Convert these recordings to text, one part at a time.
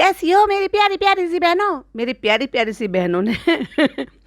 कैसी हो मेरी प्यारी प्यारी सी बहनों। मेरी प्यारी प्यारी सी बहनों ने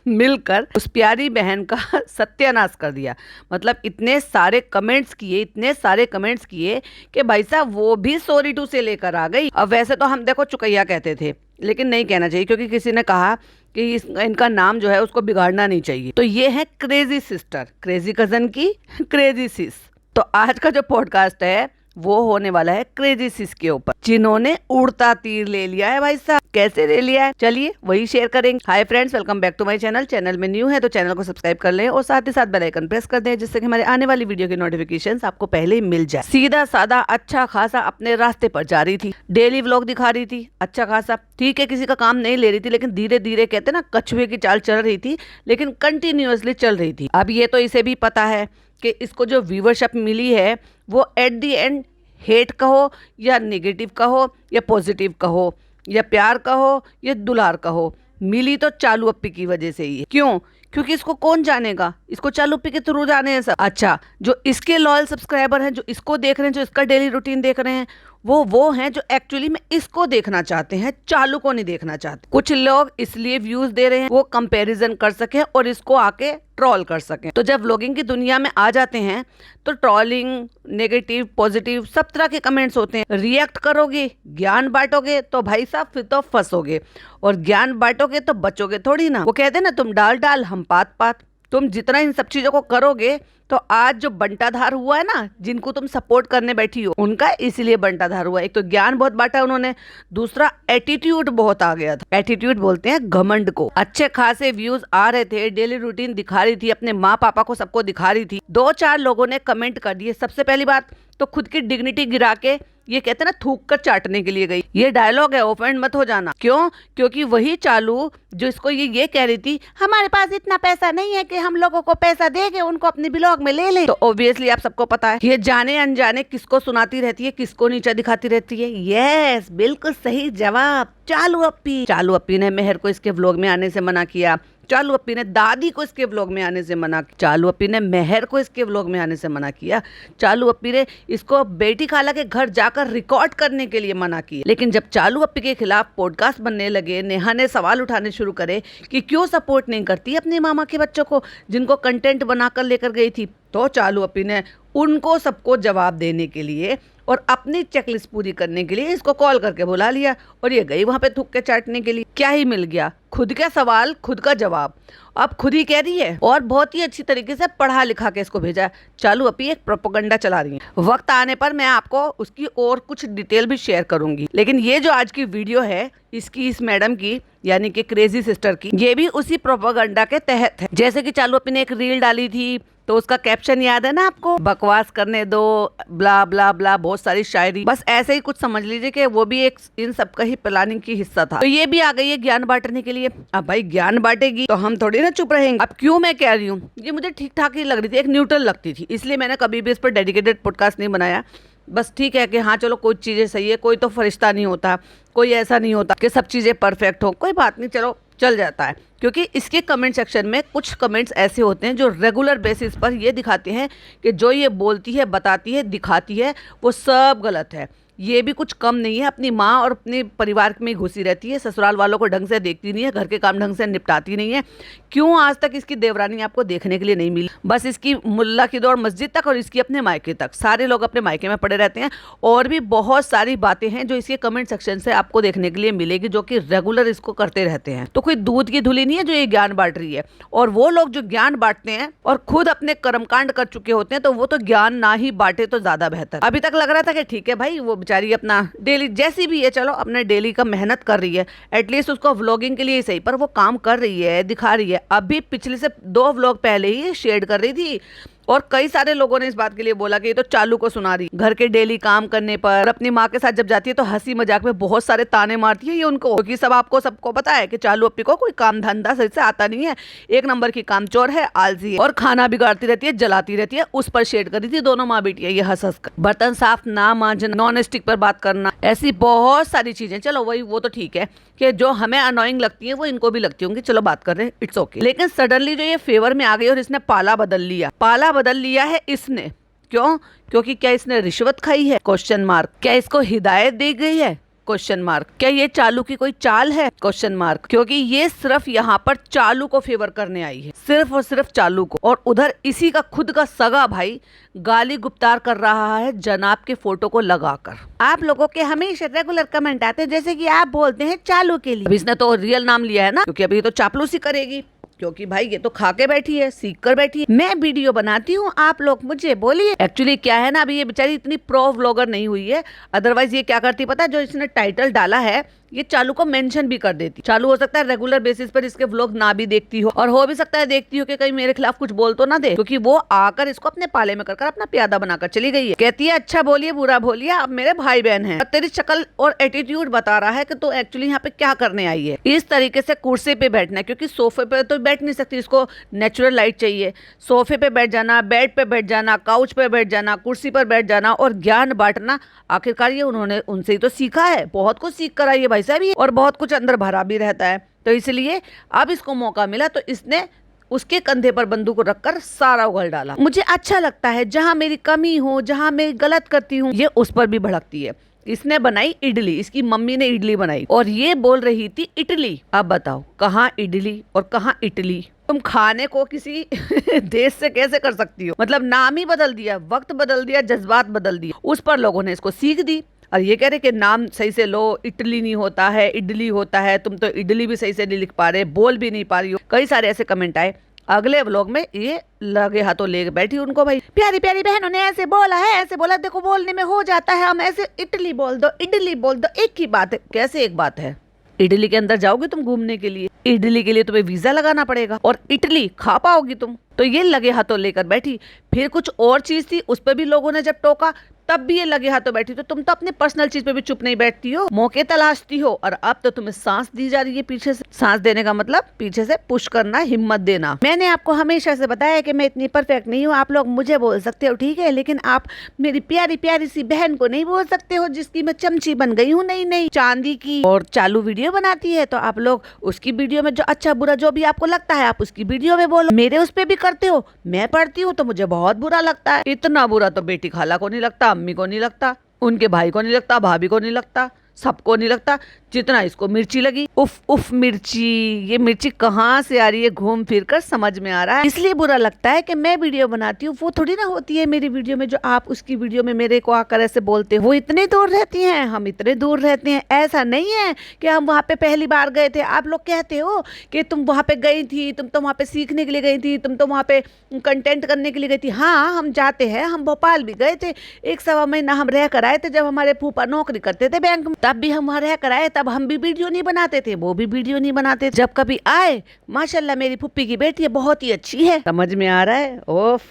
मिलकर उस प्यारी बहन का सत्यानाश कर दिया। मतलब इतने सारे कमेंट्स किए कि भाई साहब वो भी सॉरी टू से लेकर आ गई। अब वैसे तो हम देखो चुकैया कहते थे, लेकिन नहीं कहना चाहिए क्योंकि किसी ने कहा कि इनका नाम जो है उसको बिगाड़ना नहीं चाहिए। तो ये है क्रेजी सिस्टर, क्रेजी कजन की क्रेजी सिस। तो आज का जो पॉडकास्ट है वो होने वाला है क्रेजी सिस के ऊपर, जिन्होंने उड़ता तीर ले लिया है। भाई साहब कैसे ले लिया है, चलिए वही शेयर करेंगे। Hi friends, welcome back to my channel. Channel में न्यू है तो चैनल को सब्सक्राइब कर लें और साथ ही साथ बेल आइकन प्रेस कर दें, जिससे कि हमारे आने वाली वीडियो की नोटिफिकेशंस आपको पहले ही मिल जाए। सीधा साधा अच्छा खासा अपने रास्ते पर जा रही थी, डेली व्लॉग दिखा रही थी, अच्छा खासा ठीक है, किसी का काम नहीं ले रही थी, लेकिन धीरे धीरे कहते ना कछुए की चाल चल रही थी, लेकिन कंटिन्यूअसली चल रही थी। अब ये तो इसे भी पता है कि इसको जो व्यूवरशिप मिली है वो एट दी एंड हेट कहो या नेगेटिव कहो या पॉजिटिव कहो या प्यार कहो या दुलार कहो, मिली तो चालू अप्पी की वजह से ही है। क्यों? क्योंकि इसको कौन जानेगा, इसको चालू अप्पी के थ्रू जाने हैं सब। अच्छा, जो इसके लॉयल सब्सक्राइबर हैं, जो इसको देख रहे हैं, जो इसका डेली रूटीन देख रहे हैं, वो हैं जो एक्चुअली में इसको देखना चाहते हैं, चालू को नहीं देखना चाहते। कुछ लोग इसलिए व्यूज दे रहे हैं वो कंपैरिजन कर सके और इसको आके ट्रोल कर सकें। तो जब व्लॉगिंग की दुनिया में आ जाते हैं तो ट्रोलिंग, नेगेटिव, पॉजिटिव सब तरह के कमेंट्स होते हैं। रिएक्ट करोगे, ज्ञान बांटोगे तो भाई साहब फिर तो फंसोगे, और ज्ञान बांटोगे तो बचोगे थोड़ी ना। वो कहते हैं ना, तुम डाल डाल हम पात पात। तुम जितना इन सब चीजों को करोगे तो आज जो बंटाधार हुआ है ना, जिनको तुम सपोर्ट करने बैठी हो, उनका इसीलिए बंटाधार हुआ। एक तो ज्ञान बहुत बांटा उन्होंने, दूसरा एटीट्यूड बहुत आ गया था। एटीट्यूड बोलते हैं घमंड को। अच्छे खासे व्यूज आ रहे थे, डेली रूटीन दिखा रही थी, अपने माँ पापा को सबको दिखा रही थी। 2-4 लोगों ने कमेंट कर दिए। सबसे पहली बात तो खुद की डिग्निटी गिरा के ये कहते हैं ना थूक कर चाटने के लिए गई। ये डायलॉग है, ऑफेंड मत हो जाना। क्यों? क्योंकि वही चालू जो इसको ये कह रही थी, हमारे पास इतना पैसा नहीं है कि हम लोगों को पैसा देके उनको अपने ब्लॉग में ले लें। तो ऑब्वियसली आप सबको पता है ये जाने अनजाने किसको सुनाती रहती है, किसको नीचा दिखाती रहती है। यस, बिल्कुल सही जवाब, चालू अप्पी। चालू अप्पी ने मेहर को इसके व्लॉग में आने से मना किया। चालू अप्पी ने दादी को इसके व्लॉग में आने से मना किया। चालू अप्पी ने मेहर को इसके व्लॉग में आने से मना किया। चालू अप्पी ने इसको बेटी खाला के घर जाकर रिकॉर्ड करने के लिए मना किया। लेकिन जब चालू अप्पी के खिलाफ पॉडकास्ट बनने लगे, नेहा ने सवाल उठाने शुरू करे कि क्यों सपोर्ट नहीं करती अपने मामा के बच्चों को जिनको कंटेंट बनाकर लेकर गई थी, तो चालू अप्पी ने उनको सबको जवाब देने के लिए और अपनी चेकलिस्ट पूरी करने के लिए इसको कॉल करके बुला लिया, और ये गई वहां पे थूक के चाटने के लिए। क्या ही मिल गया, खुद का सवाल खुद का जवाब। अब खुद ही कह रही है और बहुत ही अच्छी तरीके से पढ़ा लिखा के इसको भेजा। चालू अप्पी एक प्रोपेगेंडा चला रही है। वक्त आने पर मैं आपको उसकी और कुछ डिटेल भी शेयर करूंगी, लेकिन ये जो आज की वीडियो है इसकी, इस मैडम की यानी कि क्रेजी सिस्टर की, ये भी उसी प्रोपेगेंडा के तहत है। जैसे कि चालू अप्पी ने एक रील डाली थी तो उसका कैप्शन याद है ना आपको, बकवास करने दो, ब्ला ब्ला ब्ला, बहुत सारी शायरी। बस ऐसे ही कुछ समझ लीजिए कि वो भी एक इन सब का ही प्लानिंग की हिस्सा था। तो ये भी आ गई है ज्ञान बांटने के लिए। अब भाई ज्ञान बांटेगी तो हम थोड़ी ना चुप रहेंगे। अब क्यों मैं कह रही हूँ, ये मुझे ठीक ठाक ही लग रही थी, एक न्यूट्रल लगती थी, इसलिए मैंने कभी भी इस पर डेडिकेटेड पॉडकास्ट नहीं बनाया। बस ठीक है कि हाँ चलो कोई चीजें सही है, कोई तो फरिश्ता नहीं होता, कोई ऐसा नहीं होता कि सब चीजें परफेक्ट हो, कोई बात नहीं, चलो चल जाता है। क्योंकि इसके कमेंट सेक्शन में कुछ कमेंट्स ऐसे होते हैं जो रेगुलर बेसिस पर ये दिखाते हैं कि जो ये बोलती है, बताती है, दिखाती है वो सब गलत है। ये भी कुछ कम नहीं है, अपनी माँ और अपने परिवार में घुसी रहती है, ससुराल वालों को ढंग से देखती नहीं है, घर के काम ढंग से निपटाती नहीं है। क्यों आज तक इसकी देवरानी आपको देखने के लिए नहीं मिली? बस इसकी मुल्ला की दौड़ मस्जिद तक और इसकी अपने मायके तक, सारे लोग अपने मायके में पड़े रहते हैं। और भी बहुत सारी बातें हैं जो इसके कमेंट सेक्शन से आपको देखने के लिए मिलेगी, जो कि रेगुलर इसको करते रहते हैं। तो कोई दूध की धुली नहीं है जो ये ज्ञान बांट रही है। और वो लोग जो ज्ञान बांटते हैं और खुद अपने कर्मकांड कर चुके होते हैं, तो वो तो ज्ञान ना ही बांटे तो ज्यादा बेहतर। अभी तक लग रहा था कि ठीक है भाई, वो बेचारी अपना डेली जैसी भी है, चलो अपने डेली का मेहनत कर रही है, एटलीस्ट उसको व्लॉगिंग के लिए ही सही, पर वो काम कर रही है, दिखा रही है। अभी पिछले से 2 व्लॉग पहले ही शेयर कर रही थी, और कई सारे लोगों ने इस बात के लिए बोला कि ये तो चालू को सुना रही। घर के डेली काम करने पर अपनी माँ के साथ जब जाती है तो हंसी मजाक में बहुत सारे ताने मारती है ये उनको, क्योंकि सबको पता है कि चालू अप्पी को कोई काम धंधा सही से आता नहीं है, एक नंबर की कामचोर है, आलसी है, और खाना बिगाड़ती रहती है, जलाती रहती है। उस पर शेड कर रही थी दोनों माँ बेटियां ये हंस हंस कर। बर्तन साफ ना मांजना, नॉन स्टिक पर बात करना, ऐसी बहुत सारी चीजें। चलो वही वो तो ठीक है कि जो हमें अनोइंग लगती है वो इनको भी लगती होंगी, चलो बात कर रहे हैं, इट्स ओके। लेकिन सडनली जो ये फेवर में आ गई और इसने पाला बदल लिया है इसने। क्यों? क्योंकि क्या इसने रिश्वत खाई है? Question mark. क्या इसको हिदायत दी गई है? Question mark. क्या ये चालू की कोई चाल है? Question mark. क्योंकि ये सिर्फ यहाँ पर चालू को फेवर करने आई है, सिर्फ और सिर्फ चालू को। और उधर इसी का खुद का सगा भाई गाली गुप्तार कर रहा है जनाब के फोटो को लगाकर। आप लोगों के हमेशा रेगुलर कमेंट आते हैं, जैसे कि आप बोलते हैं चालू के लिए। इसने तो रियल नाम लिया है ना, क्योंकि अभी तो चापलूसी करेगी, क्योंकि भाई ये तो खा के बैठी है, सीख कर बैठी है। मैं वीडियो बनाती हूँ, आप लोग मुझे बोलिए। एक्चुअली क्या है ना, अभी ये बेचारी इतनी प्रो व्लॉगर नहीं हुई है, अदरवाइज ये क्या करती पता है, जो इसने टाइटल डाला है ये चालू को मेंशन भी कर देती। चालू हो सकता है रेगुलर बेसिस पर इसके व्लॉग ना भी देखती हो, और हो भी सकता है देखती हो कि कहीं मेरे खिलाफ कुछ बोल तो ना दे, क्योंकि वो आकर इसको अपने पाले में कर अपना प्यादा बनाकर चली गई है। कहती है अच्छा बोलिए बुरा बोलिए, आप मेरे भाई बहन हैं। तेरी शक्ल और एटीट्यूड बता रहा है कि तू एक्चुअली यहाँ पे क्या करने आई है। इस तरीके से कुर्सी पे बैठना है, क्योंकि सोफे पे तो बैठ नहीं सकती, इसको नेचुरल लाइट चाहिए। सोफे पे बैठ जाना, बेड पे बैठ जाना, काउच पे बैठ जाना, कुर्सी पर बैठ जाना और ज्ञान बांटना, आखिरकार ये उन्होंने उनसे ही तो सीखा है। बहुत कुछ सीख कर आई है भाई साहब ये, और बहुत कुछ अंदर भरा भी रहता है। तो इसलिए अब इसको मौका मिला तो इसने उसके कंधे पर बंदूक रखकर सारा उगल डाला। मुझे अच्छा लगता है जहां मेरी कमी हो, जहां मैं गलत करती हूँ, ये उस पर भी भड़कती है। इसने बनाई इडली, इसकी मम्मी ने इडली बनाई और ये बोल रही थी इटली। अब बताओ कहाँ इडली और कहाँ इटली? तुम खाने को किसी देश से कैसे कर सकती हो? मतलब नाम ही बदल दिया, वक्त बदल दिया, जज्बात बदल दिया। उस पर लोगों ने इसको सीख दी और ये कह रहे कि नाम सही से लो, इटली नहीं होता है, इडली होता है। तुम तो इडली भी सही से नहीं लिख पा रहे, बोल भी नहीं पा रही हो। कई सारे ऐसे कमेंट आए। अगले व्लॉग में ये लगे हाथों ले बैठी उनको, भाई प्यारी प्यारी बहनों ने ऐसे बोला है, ऐसे बोला, देखो बोलने में हो जाता है, हम ऐसे इडली बोल दो, इडली बोल दो, एक ही बात है। कैसे एक बात है? इडली के अंदर जाओगे तुम घूमने के लिए, इडली के लिए तुम्हें वीजा लगाना पड़ेगा और इडली खा पाओगी तुम? तो ये लगे हाथों लेकर बैठी। फिर कुछ और चीज थी, उस पर भी लोगों ने जब टोका तब भी ये लगे हाथों बैठी। तो तुम तो अपने पर्सनल चीज पे भी चुप नहीं बैठती हो, मौके तलाशती हो, और अब तो तुम्हें सांस दी जा रही है पीछे से। सांस देने का मतलब पीछे से पुश करना, हिम्मत देना। मैंने आपको हमेशा से बताया कि मैं इतनी परफेक्ट नहीं हूँ। आप लोग मुझे बोल सकते हो ठीक है, लेकिन आप मेरी प्यारी प्यारी सी बहन को नहीं बोल सकते हो, जिसकी मैं चमची बन गई हूँ नई नई चांदी की। और चालू वीडियो बनाती है तो आप लोग उसकी वीडियो में जो अच्छा बुरा जो भी आपको लगता है आप उसकी वीडियो में बोलो। मेरे उस पर भी करते हो। मैं पढ़ती हूँ तो मुझे बहुत बुरा लगता है। इतना बुरा तो बेटी खाला को नहीं लगता, अम्मी को नहीं लगता, उनके भाई को नहीं लगता, भाभी को नहीं लगता, सबको नहीं लगता, जितना इसको मिर्ची लगी। उफ उफ मिर्ची, ये मिर्ची कहाँ से आ रही है घूम फिर कर, समझ में आ रहा है। इसलिए बुरा लगता है कि मैं वीडियो बनाती हूँ, वो थोड़ी ना होती है मेरी वीडियो में जो आप उसकी वीडियो में मेरे को आकर ऐसे बोलते हो। वो इतने दूर रहती हैं, हम इतने दूर रहते हैं। ऐसा नहीं है कि हम वहाँ पे पहली बार गए थे। आप लोग कहते हो कि तुम वहाँ पे गई थी, तुम तो वहाँ पे सीखने के लिए गई थी, तुम तो वहाँ पे कंटेंट करने के लिए गई थी। हाँ हम जाते हैं, हम भोपाल भी गए थे, 1 सवा महीना हम रह कर आए थे। जब हमारे फूफा नौकरी करते थे बैंक में, तब भी हम वहाँ रह कर आए, तब हम भी वीडियो नहीं बनाते थे, वो भी वीडियो नहीं बनाते। जब कभी आए, माशाल्लाह मेरी फुप्पी की बेटी है, बहुत ही अच्छी है। समझ में आ रहा है? ओफ,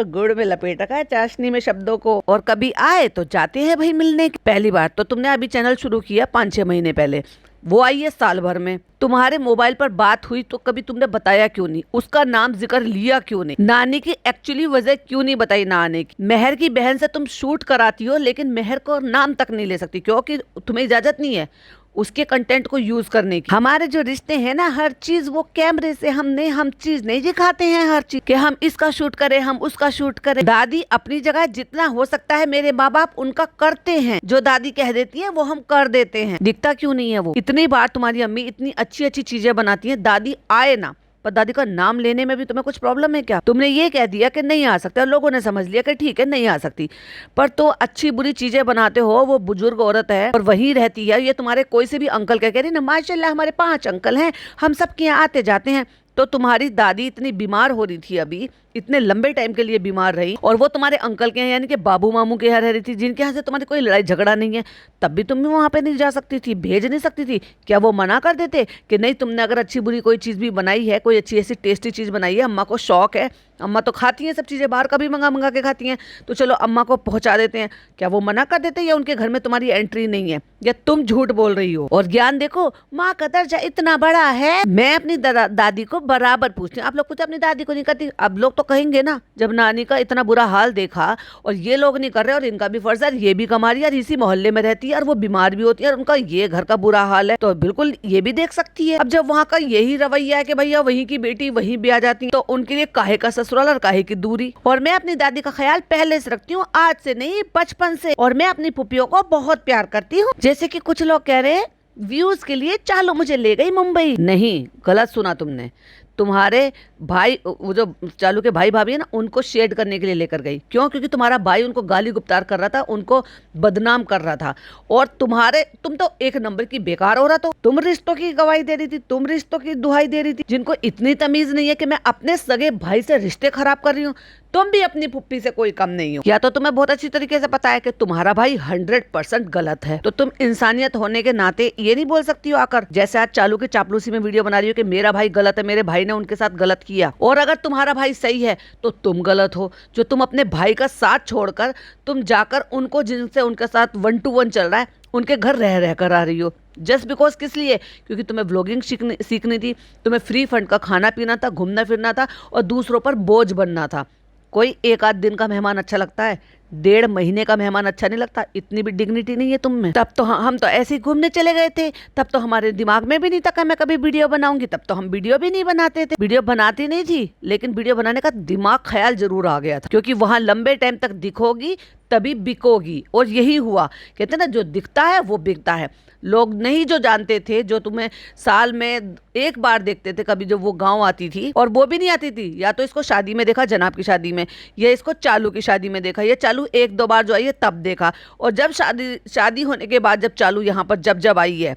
गुड़ में लपेट रखा है चाशनी में शब्दों को। और कभी आए तो जाते हैं भाई मिलने। पहली बार तो तुमने अभी चैनल शुरू किया 5-6 महीने पहले, वो आई है साल भर में। तुम्हारे मोबाइल पर बात हुई तो कभी तुमने बताया क्यों नहीं? उसका नाम जिक्र लिया क्यों नहीं? नानी की एक्चुअली वजह क्यों नहीं बताई ना आने की? मेहर की बहन से तुम शूट कराती हो, लेकिन मेहर को नाम तक नहीं ले सकती, क्योंकि तुम्हें इजाजत नहीं है उसके कंटेंट को यूज करने की। हमारे जो रिश्ते हैं ना, हर चीज वो कैमरे से हम चीज नहीं दिखाते हैं। हर चीज कि हम इसका शूट करें, हम उसका शूट करें। दादी अपनी जगह जितना हो सकता है, मेरे माँ बाप उनका करते हैं। जो दादी कह देती है वो हम कर देते हैं। दिखता क्यों नहीं है वो? इतनी बार तुम्हारी अम्मी इतनी अच्छी अच्छी चीजें बनाती है, दादी आए ना, पर दादी का नाम लेने में भी तुम्हें कुछ प्रॉब्लम है क्या? तुमने ये कह दिया कि नहीं आ सकते और लोगों ने समझ लिया कि ठीक है नहीं आ सकती, पर तो अच्छी बुरी चीजें बनाते हो। वो बुजुर्ग औरत है और वहीं रहती है। ये तुम्हारे कोई से भी अंकल कह रही ना, माशाल्लाह हमारे 5 अंकल हैं, हम सबके यहाँ आते जाते हैं। तो तुम्हारी दादी इतनी बीमार हो रही थी, अभी इतने लंबे टाइम के लिए बीमार रही, और वो तुम्हारे अंकल के यहाँ यानी कि बाबू मामू के यहाँ रह रही थी, जिनके यहाँ से तुम्हारी कोई लड़ाई झगड़ा नहीं है, तब भी तुम वहाँ पे नहीं जा सकती थी, भेज नहीं सकती थी? क्या वो मना कर देते कि नहीं, तुमने अगर अच्छी बुरी कोई चीज़ भी बनाई है, कोई अच्छी ऐसी टेस्टी चीज़ बनाई है, अम्मा को शौक है, अम्मा तो खाती हैं सब चीज़ें, बाहर कभी मंगा के खाती हैं, तो चलो अम्मा को पहुँचा देते हैं, क्या वो मना कर देते? या उनके घर में तुम्हारी एंट्री नहीं है? या तुम झूठ बोल रही हो? और ज्ञान देखो, माँ का दर्जा इतना बड़ा है। मैं अपनी दादी को बराबर पूछती हूँ, आप लोग कुछ अपनी दादी को नहीं करती। अब लोग तो तो कहेंगे ना, जब नानी का इतना बुरा हाल देखा और ये लोग नहीं कर रहे और इनका भी फर्ज है, ये भी कमा रही है, इसी मोहल्ले में रहती है और वो बीमार भी होती है और उनका ये घर का बुरा हाल है, तो बिल्कुल ये भी देख सकती है। अब जब वहाँ का यही रवैया है कि भैया वहीं की बेटी वहीं भी आ जाती है, तो उनके लिए काहे का ससुराल और काहे की दूरी। और मैं अपनी दादी का ख्याल पहले से रखती हूँ, आज से नहीं बचपन से, और मैं अपनी पुप्पियों को बहुत प्यार करती हूँ। जैसे कि कुछ लोग कह रहे हैं व्यूज के लिए चालू मुझे ले गई मुंबई, नहीं, गलत सुना तुमने। तुम्हारे भाई, वो जो चालू के भाई भाभी है ना, उनको शेड करने के लिए लेकर गई। क्यों? क्योंकि तुम्हारा भाई उनको गाली गुप्तार कर रहा था, उनको बदनाम कर रहा था, और तुम तो एक नंबर की बेकार हो रहा। तो तुम रिश्तों की गवाही दे रही थी, तुम रिश्तों की दुहाई दे रही थी, जिनको इतनी तमीज नहीं है कि मैं अपने सगे भाई से रिश्ते खराब कर रही हूँ। तुम भी अपनी पुप्पी से कोई कम नहीं हो। या तो तुम्हें बहुत अच्छी तरीके से पता है कि तुम्हारा भाई 100% गलत है, तो तुम इंसानियत होने के नाते ये नहीं बोल सकती हो आकर, जैसे आज चालू की चापलूसी में वीडियो बना रही हो कि मेरा भाई गलत है, मेरे भाई ने उनके साथ गलत किया। और अगर तुम्हारा भाई सही है तो तुम गलत हो, जो तुम अपने भाई का साथ छोड़कर तुम जाकर उनको, जिनसे उनके साथ 1 to 1 चल रहा है, उनके घर रह कर आ रही हो। जस्ट बिकॉज, किस लिए? क्योंकि तुम्हें व्लॉगिंग सीखनी थी, तुम्हें फ्री फंड का खाना पीना था, घूमना फिरना था और दूसरों पर बोझ बनना था। कोई एक आध दिन का मेहमान अच्छा लगता है, 1.5 महीने का मेहमान अच्छा नहीं लगता। इतनी भी डिग्निटी नहीं है तुम में। तब तो हम तो ऐसे ही घूमने चले गए थे, तब तो हमारे दिमाग में भी नहीं था कि मैं कभी वीडियो बनाऊंगी, तब तो हम वीडियो भी नहीं बनाते थे। वीडियो बनाती नहीं थी, लेकिन वीडियो बनाने का दिमाग ख्याल जरूर आ गया था, क्योंकि वहां लंबे टाइम तक दिखोगी तभी बिकोगी। और यही हुआ, कहते ना, जो दिखता है वो बिकता है। लोग नहीं जो जानते थे, जो तुम्हें साल में एक बार देखते थे, कभी जब वो गांव आती थी, और वो भी नहीं आती थी, या तो इसको शादी में देखा, जनाब की शादी में, या इसको चालू की शादी में देखा, या चालू 1-2 बार जो आई है तब देखा, और जब शादी होने के बाद जब चालू यहाँ पर जब आई है,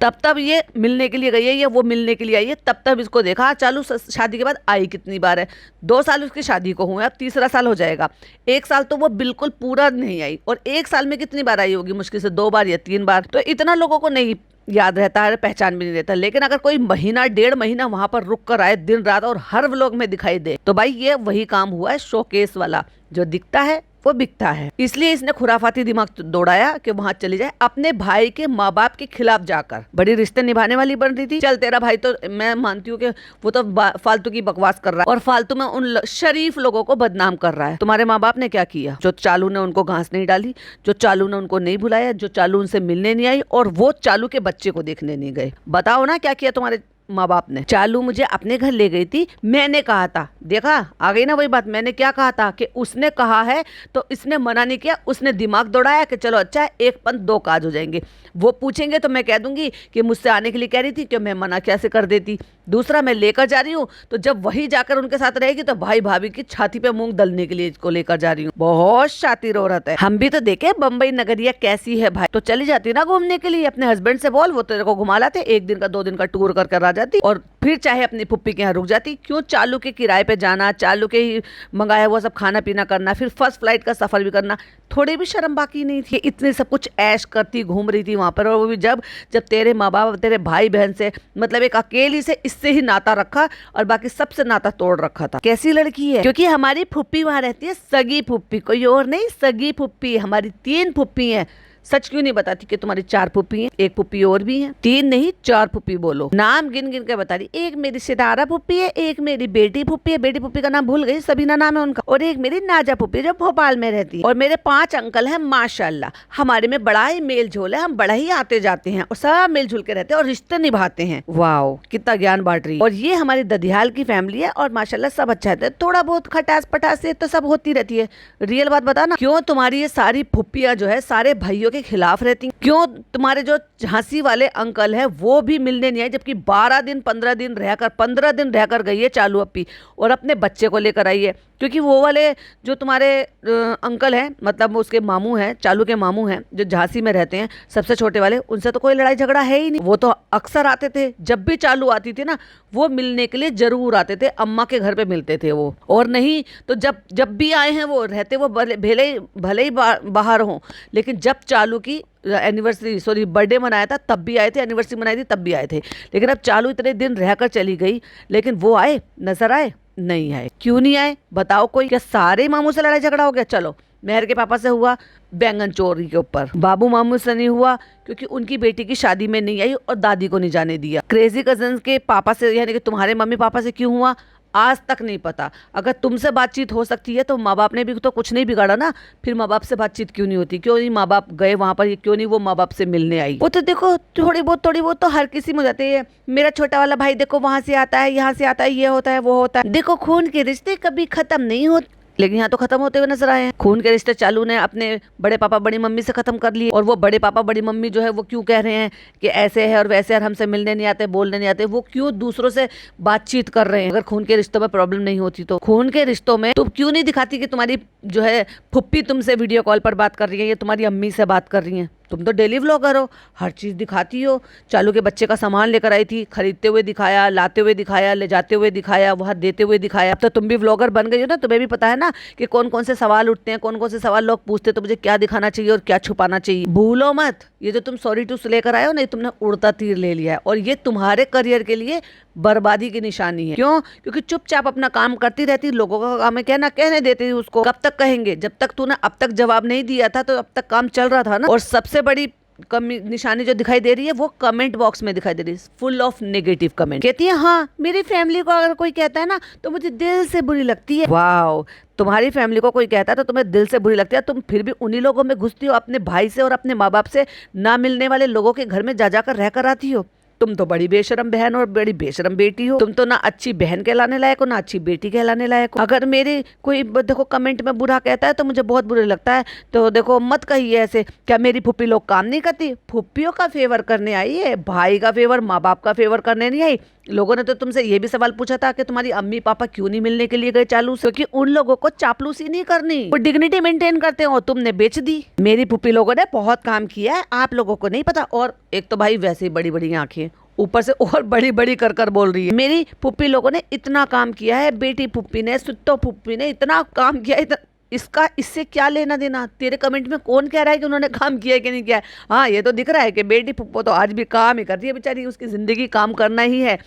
तब ये मिलने के लिए गई है, या वो मिलने के लिए आई है, तब इसको देखा। चालू शादी के बाद आई कितनी बार है? 2 साल उसकी शादी को हुए, अब 3रा साल हो जाएगा। 1 साल तो वो बिल्कुल पूरा नहीं आई, और 1 साल में कितनी बार आई होगी? मुश्किल से 2 बार या 3 बार। तो इतना लोगों को नहीं याद रहता है, पहचान भी नहीं रहता। लेकिन अगर कोई महीना 1.5 महीना वहां पर रुक कर आए दिन रात और हर व्लॉग में दिखाई दे, तो भाई ये वही काम हुआ है शोकेस वाला, जो दिखता है वो बिकता है। इसलिए इसने खुराफाती दिमाग दौड़ाया कि वहां चली जाए, अपने भाई के माँ बाप के खिलाफ जाकर। बड़ी रिश्ते निभाने वाली बन रही थी। चल, तेरा भाई तो मैं मानती हूँ कि वो तो फालतू की बकवास कर रहा है और फालतू में उन शरीफ लोगों को बदनाम कर रहा है। तुम्हारे माँ बाप ने क्या किया? जो चालू ने उनको घास नहीं डाली, जो चालू ने उनको नहीं बुलाया, जो चालू उनसे मिलने नहीं आई, और वो चालू के बच्चे को देखने नहीं गए। बताओ ना क्या किया तुम्हारे माँ बाप ने? चालू मुझे अपने घर ले गई थी, मैंने कहा था, देखा आ गई ना वही बात, मैंने क्या कहा था कि उसने कहा है तो इसने मना नहीं किया, उसने दिमाग दौड़ाया कि चलो अच्छा है, 1 पंथ 2 काज हो जाएंगे। वो पूछेंगे तो मैं कह दूंगी कि मुझसे आने के लिए कह रही थी, क्यों मैं मना कैसे कर देती। दूसरा, मैं लेकर जा रही हूँ, तो जब वही जाकर उनके साथ रहेगी तो भाई भाभी की छाती पे मूंग दलने के लिए इसको लेकर जा रही हूँ। बहुत शातिर औरत है। हम भी तो देखे बम्बई नगरिया कैसी है भाई, तो चली जाती ना घूमने के लिए, अपने हस्बैंड से बोल, वो तेरे को घुमा लाते, 1 दिन का 2 दिन का टूर कर आ जाती, और फिर चाहे अपनी पुप्पी के यहाँ रुक जाती। क्यों चालू के किराए पे जाना, चालू के ही मंगाया हुआ सब खाना पीना करना, फिर फर्स्ट फ्लाइट का सफर भी करना, थोड़ी भी शर्म बाकी नहीं थी। इतने सब कुछ ऐश करती घूम रही थी वहां पर, और वो भी जब तेरे माँ बाप, तेरे भाई बहन से, मतलब एक अकेली से इससे ही नाता रखा और बाकी सबसे नाता तोड़ रखा था। कैसी लड़की है? क्योंकि हमारी फुप्पी वहां रहती है, सगी फुप्पी, कोई और नहीं, सगी फुप्पी। हमारी 3 फुप्पी हैं। सच क्यों नहीं बताती कि तुम्हारी 4 फुप्पी हैं? 1 फुप्पी और भी है, 3 नहीं 4 फुप्पी बोलो। नाम गिन गिन के बता रही। एक मेरी सितारा फुप्पी है, एक मेरी बेटी फुप्पी है, बेटी फुप्पी का नाम भूल गई, सबीना नाम है उनका, और एक मेरी नाजा फुप्पी जो भोपाल में रहती है, और मेरे 5 अंकल हैं माशाल्लाह। हमारे में बड़ा ही मेल झोल है, हम बड़ा ही आते जाते हैं और सब मिलजुल के रहते हैं और रिश्ते निभाते हैं। वाओ, कितना ज्ञान बांट रही है। और ये हमारी ददियाल की फैमिली है और माशाल्लाह सब अच्छा है। थोड़ा बहुत खटास पटास से तो सब होती रहती है। रियल बात बता ना, क्यों तुम्हारी ये सारी फुप्पियां जो है सारे भाइयों के खिलाफ रहती? क्यों तुम्हारे जो झांसी वाले अंकल है वो भी मिलने नहीं आए, जबकि 12 दिन 15 दिन रहकर गई है चालू अपी, और अपने बच्चे को लेकर आई है। क्योंकि वो वाले जो तुम्हारे अंकल हैं, मतलब उसके मामू हैं, चालू के मामू हैं, जो झांसी में रहते हैं, सबसे छोटे वाले, उनसे तो कोई लड़ाई झगड़ा है ही नहीं। वो तो अक्सर आते थे, जब भी चालू आती थी ना वो मिलने के लिए जरूर आते थे, अम्मा के घर पे मिलते थे वो। और नहीं तो जब भी आए हैं वो रहते, वो भले ही बाहर हों, लेकिन जब चालू की एनिवर्सरी बर्थडे मनाया था तब भी आए थे, एनिवर्सरी मनाई थी तब भी आए थे। लेकिन अब चालू इतने दिन रहकर चली गई, लेकिन वो आए, नजर आए नहीं आए। क्यों नहीं आए बताओ कोई? क्या सारे मामू से लड़ाई झगड़ा हो गया? चलो, मेहर के पापा से हुआ बैंगन चोरी के ऊपर, बाबू मामू से नहीं हुआ क्योंकि उनकी बेटी की शादी में नहीं आई और दादी को नहीं जाने दिया। क्रेजी कजन्स के पापा से, यानी कि तुम्हारे मम्मी पापा से क्यों हुआ? आज तक नहीं पता। अगर तुमसे बातचीत हो सकती है तो माँ बाप ने भी तो कुछ नहीं बिगाड़ा ना, फिर माँ बाप से बातचीत क्यों नहीं होती? क्यों नहीं माँ बाप गए वहां पर, क्यों नहीं वो माँ बाप से मिलने आई? वो तो देखो थोड़ी बहुत तो हर किसी में हो जाती है। मेरा छोटा वाला भाई देखो वहां से आता है, यहाँ से आता है, ये होता है, वो होता है। देखो खून के रिश्ते कभी खत्म नहीं होते, लेकिन यहाँ तो खत्म होते हुए नजर आए हैं। खून के रिश्ते चालू ने अपने बड़े पापा बड़ी मम्मी से खत्म कर लिए, और वो बड़े पापा बड़ी मम्मी जो है वो क्यों कह रहे हैं कि ऐसे है और वैसे है, हमसे मिलने नहीं आते, बोलने नहीं आते, वो क्यों दूसरों से बातचीत कर रहे हैं? अगर खून के रिश्तों में प्रॉब्लम नहीं होती तो खून के रिश्तों में तुम क्यों नहीं दिखाती कि तुम्हारी जो है फुप्पी तुमसे वीडियो कॉल पर बात कर रही है या तुम्हारी अम्मी से बात कर रही है? तुम तो डेली व्लॉगर हो, हर चीज दिखाती हो। चालू के बच्चे का सामान लेकर आई थी, खरीदते हुए दिखाया, लाते हुए दिखाया, ले जाते हुए दिखाया, वहां देते हुए दिखाया। अब तो तुम भी व्लॉगर बन गई हो ना, तुम्हें भी पता है ना कि कौन कौन से सवाल उठते हैं, कौन कौन से सवाल लोग पूछते हैं, तो मुझे क्या दिखाना चाहिए और क्या छुपाना चाहिए। भूलो मत, ये जो तुम सॉरी टू लेकर आए हो ना, तुमने उड़ता तीर ले लिया है, और ये तुम्हारे करियर के लिए बर्बादी की निशानी है। क्यों? क्योंकि चुपचाप अपना काम करती रहती, लोगों का काम है कहना, कहने देती उसको। कब तक कहेंगे? जब तक तूने अब तक जवाब नहीं दिया था तो अब तक काम चल रहा था ना। और सबसे बड़ी निशानी जो दिखाई दे रही है वो कमेंट बॉक्स में दिखाई दे रही है, फुल ऑफ नेगेटिव कमेंट। कहती है हाँ मेरी फैमिली को अगर कोई कहता है ना तो मुझे दिल से बुरी लगती है। वाओ, तुम्हारी फैमिली को कोई कहता है तो तुम्हें दिल से बुरी लगती है, तुम फिर भी उन्हीं लोगों में घुसती हो, अपने भाई से और अपने माँ बाप से ना मिलने वाले लोगों के घर में जा जाकर रहकर आती हो। तुम तो बड़ी बेशरम बहन और बड़ी बेशरम बेटी हो। तुम तो ना अच्छी बहन कहलाने लायक हो, ना अच्छी बेटी कहलाने लायक हो। अगर मेरे कोई देखो कमेंट में बुरा कहता है तो मुझे बहुत बुरा लगता है, तो देखो मत कहिए ऐसे। क्या मेरी फुप्पी लोग काम नहीं करती? फुप्पियों का फेवर करने आई है, भाई का फेवर, माँ बाप का फेवर करने नहीं आई। लोगों ने तो तुमसे ये भी सवाल पूछा था कि तुम्हारी अम्मी पापा क्यों नहीं मिलने के लिए गए चालू से, क्योंकि उन लोगों को चापलूसी नहीं करनी, वो डिग्निटी मेंटेन करते हो, तुमने बेच दी। मेरी फुप्पी लोगों ने बहुत काम किया है, आप लोगों को नहीं पता। और एक तो भाई वैसे ही बड़ी बड़ी आंखें, ऊपर से और बड़ी बड़ी कर कर बोल रही है। मेरी फुप्पी लोगों ने इतना काम किया है, बेटी फुप्पी ने, सुत्तो फुप्पी ने इतना काम किया है, इसका इससे क्या लेना देना? तेरे कमेंट में कौन कह रहा है कि उन्होंने काम किया है कि नहीं किया है? हाँ ये तो दिख रहा है कि बेटी फुप्पो तो आज भी काम ही करती है बेचारी, उसकी जिंदगी काम करना ही है।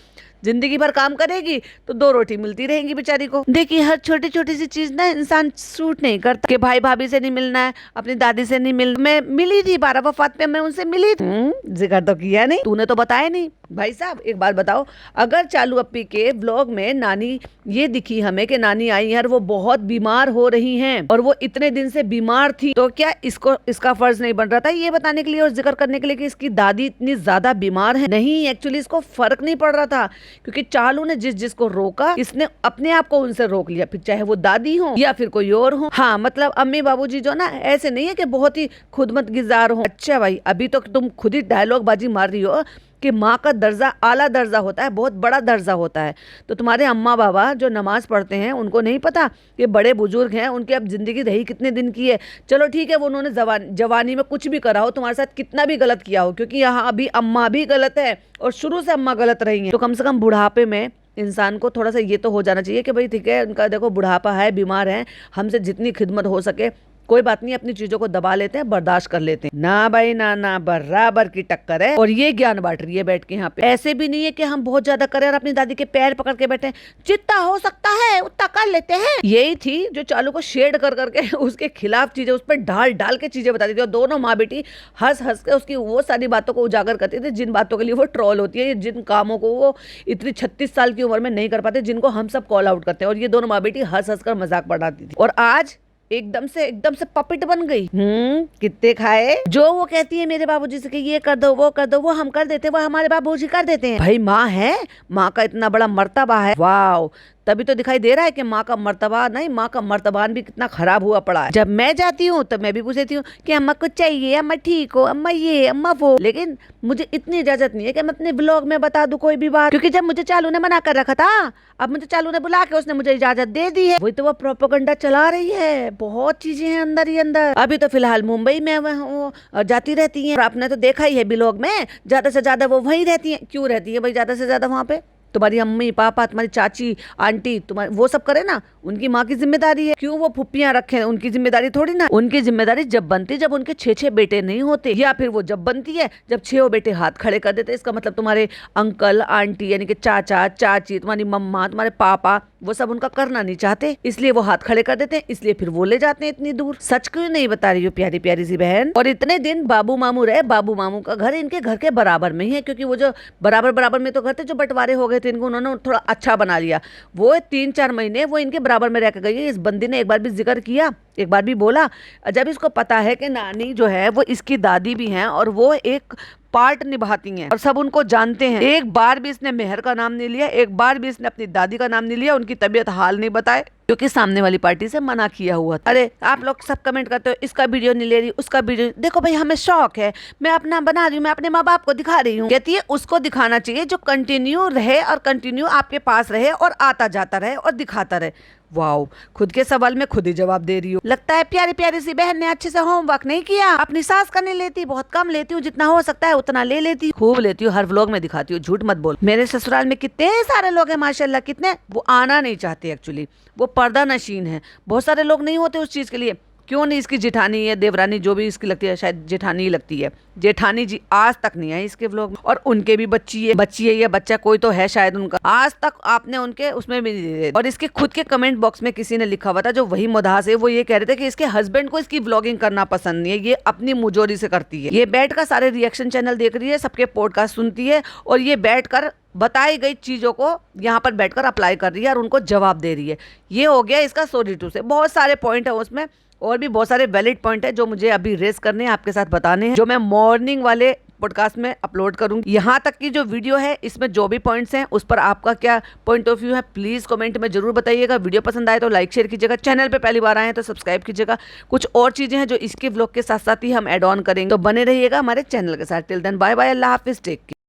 जिंदगी भर काम करेगी तो 2 रोटी मिलती रहेंगी बेचारी को। देखिए हर छोटी छोटी सी चीज ना इंसान सूट नहीं करता, कि भाई भाभी से नहीं मिलना है, अपनी दादी से नहीं मिल। मैं मिली थी 12 वफात पे, मैं उनसे मिली थी, जिक्र तो किया नहीं, तूने तो बताया नहीं। भाई साहब एक बात बताओ, अगर चालू अप्पी के ब्लॉग में नानी ये दिखी हमें कि नानी आई है और वो बहुत बीमार हो रही हैं और वो इतने दिन से बीमार थी, तो क्या इसको इसका फर्ज नहीं बन रहा था ये बताने के लिए और जिक्र करने के लिए कि इसकी दादी इतनी ज्यादा बीमार है? नहीं, एक्चुअली इसको फर्क नहीं पड़ रहा था, क्योंकि चालू ने जिसको रोका, इसने अपने आप को उनसे रोक लिया, फिर चाहे वो दादी हो या फिर कोई और हो। हाँ मतलब अम्मी बाबूजी जो ना ऐसे नहीं है कि बहुत ही खुदमतगुजार हो। अच्छा भाई अभी तो तुम खुद ही डायलॉग बाजी मार रही हो कि माँ का दर्जा आला दर्जा होता है, बहुत बड़ा दर्जा होता है। तो तुम्हारे अम्मा बाबा जो नमाज पढ़ते हैं उनको नहीं पता कि बड़े बुजुर्ग हैं, उनकी अब जिंदगी रही कितने दिन की है। चलो ठीक है वो उन्होंने जवानी में कुछ भी करा हो, तुम्हारे साथ कितना भी गलत किया हो, क्योंकि यहाँ अभी अम्मा भी गलत है और शुरू से अम्मा गलत रही है, तो कम से कम बुढ़ापे में इंसान को थोड़ा सा ये तो हो जाना चाहिए कि भाई ठीक है उनका देखो बुढ़ापा है, बीमार है, हमसे जितनी खिदमत हो सके कोई बात नहीं, अपनी चीजों को दबा लेते हैं, बर्दाश्त कर लेते हैं। ना भाई ना ना, बराबर की टक्कर है। और ये ज्ञान बांट रही है बैठ के यहाँ पे। ऐसे भी नहीं है कि हम बहुत ज्यादा करें और अपनी दादी के पैर पकड़ के बैठे, जितना हो सकता है उतना कर लेते हैं। यही थी जो चालू को शेड कर करके उसके खिलाफ चीजें, उस पर डाल डाल के चीजें बताती थी, और दोनों माँ बेटी हंस हंस के उसकी वो सारी बातों को उजागर करती थी जिन बातों के लिए वो ट्रोल होती है, जिन कामों को वो इतनी 36 साल की उम्र में नहीं कर पाते, जिनको हम सब कॉल आउट करते हैं। और ये दोनों माँ बेटी हंस हंस कर मजाक बढ़ाती थी, और आज एकदम से पपिट बन गई। कितने खाए। जो वो कहती है मेरे बाबूजी से कि ये कर दो वो कर दो, वो हम कर देते, वो हमारे बाबूजी कर देते हैं। भाई माँ है, माँ का इतना बड़ा मर्तबा है। वाह, तभी तो दिखाई दे रहा है कि माँ का मर्तबा नहीं, माँ का मर्तबान भी कितना खराब हुआ पड़ा है। जब मैं जाती हूँ तब मैं भी पूछती हूँ कि अम्मा कुछ चाहिए, अम्मा ठीक हो, अम्मा ये अम्मा वो, लेकिन मुझे इतनी इजाजत नहीं है कि मैं अपने ब्लॉग में बता दूं कोई भी बात, क्योंकि जब मुझे चालू ने मना कर रखा था, अब मुझे चालू ने बुला के उसने मुझे इजाजत दे दी है। वही तो वो प्रोपेगेंडा चला रही है, बहुत चीजें हैं अंदर ही अंदर। अभी तो फिलहाल मुंबई में वो जाती रहती है, आपने तो देखा ही है ब्लॉग में, ज्यादा से ज्यादा वो वहीं रहती है। क्यों रहती है भाई ज्यादा से ज्यादा वहाँ पे? तुम्हारी अम्मी पापा, तुम्हारी चाची आंटी, तुम्हारी वो सब करे ना, उनकी माँ की जिम्मेदारी है। क्यों वो फुप्पियां रखे, उनकी जिम्मेदारी थोड़ी ना। उनकी जिम्मेदारी जब बनती जब उनके 6-6 बेटे नहीं होते, या फिर वो जब बनती है जब 6 बेटे हाथ खड़े कर देते। इसका मतलब तुम्हारे अंकल आंटी यानी कि चाचा चाची, तुम्हारी मम्मा, तुम्हारे पापा, वो सब उनका करना नहीं चाहते, इसलिए वो हाथ खड़े कर देते हैं, इसलिए फिर वो ले जाते हैं इतनी दूर। सच क्यों नहीं बता रही हो प्यारी प्यारी सी बहन। और इतने दिन बाबू मामू रहे, बाबू मामू का घर इनके घर के बराबर में ही है, क्योंकि वो जो बराबर में तो घर थे, जो बंटवारे हो गए थे इनको उन्होंने थोड़ा अच्छा बना लिया। वो 3-4 महीने वो इनके बराबर में रह के गई है। इस बंदी ने एक बार भी जिक्र किया, एक बार भी बोला? जब इसको पता है कि नानी जो है वो इसकी दादी भी हैं और वो एक पार्ट निभाती हैं और सब उनको जानते हैं, एक बार भी इसने मेहर का नाम नहीं लिया, एक बार भी इसने अपनी दादी का नाम नहीं लिया, उनकी तबीयत हाल नहीं बताए, क्योंकि सामने वाली पार्टी से मना किया हुआ था। अरे आप लोग सब कमेंट करते हो इसका वीडियो नहीं ले रही, उसका वीडियो। देखो भाई, हमें शौक है, मैं अपना बना रही हूँ, मैं अपने माँ बाप को दिखा रही हूँ। कहती है उसको दिखाना चाहिए जो कंटिन्यू रहे और कंटिन्यू आपके पास रहे और आता जाता रहे और दिखाता रहे। वाओ, खुद के सवाल में खुद ही जवाब दे रही हो। लगता है प्यारी प्यारी सी बहन ने अच्छे से होमवर्क नहीं किया। अपनी सास का नहीं लेती, बहुत कम लेती हूँ, जितना हो सकता है उतना ले लेती हूँ, खूब लेती हूँ, हर व्लॉग में दिखाती हूँ, झूठ मत बोल। मेरे ससुराल में कितने सारे लोग हैं माशाल्लाह, कितने। वो आना नहीं चाहते एक्चुअली, वो पर्दा नशीन है। बहुत सारे लोग नहीं होते उस चीज के लिए। क्यों नहीं, इसकी जेठानी है, देवरानी जो भी इसकी लगती है, शायद जेठानी ही लगती है, जेठानी जी आज तक नहीं आई इसके व्लॉग में। और उनके भी बच्ची है या बच्चा कोई तो है शायद उनका, आज तक आपने उनके उसमें भी नहीं दिए। और इसके खुद के कमेंट बॉक्स में किसी ने लिखा हुआ था, जो वही मुदास है, वो ये कह रहे थे कि इसके हस्बैंड को इसकी व्लॉगिंग करना पसंद नहीं है, ये अपनी मुजोरी से करती है। ये बैठ कर सारे रिएक्शन चैनल देख रही है, सबके पॉडकास्ट सुनती है और ये बैठ कर बताई गई चीजों को यहाँ पर बैठकर अप्लाई कर रही है और उनको जवाब दे रही है। ये हो गया इसका स्टोरी 2 से। बहुत सारे पॉइंट है उसमें और भी बहुत सारे वैलिड पॉइंट है जो मुझे अभी रेस करने हैं, आपके साथ बताने हैं, जो मैं मॉर्निंग वाले पॉडकास्ट में अपलोड करूंगी। यहाँ तक की जो वीडियो है इसमें जो भी पॉइंट्स हैं उस पर आपका क्या पॉइंट ऑफ व्यू है, प्लीज कमेंट में जरूर बताइएगा। वीडियो पसंद आए तो लाइक शेयर कीजिएगा, चैनल पे पहली बार आए हैं तो सब्सक्राइब कीजिएगा। कुछ और चीजें हैं जो इसके व्लॉग के साथ साथ ही हम ऐड ऑन करेंगे, तो बने रहिएगा हमारे चैनल के साथ। टिल देन बाय बाय, अल्लाह हाफिज, टेक केयर।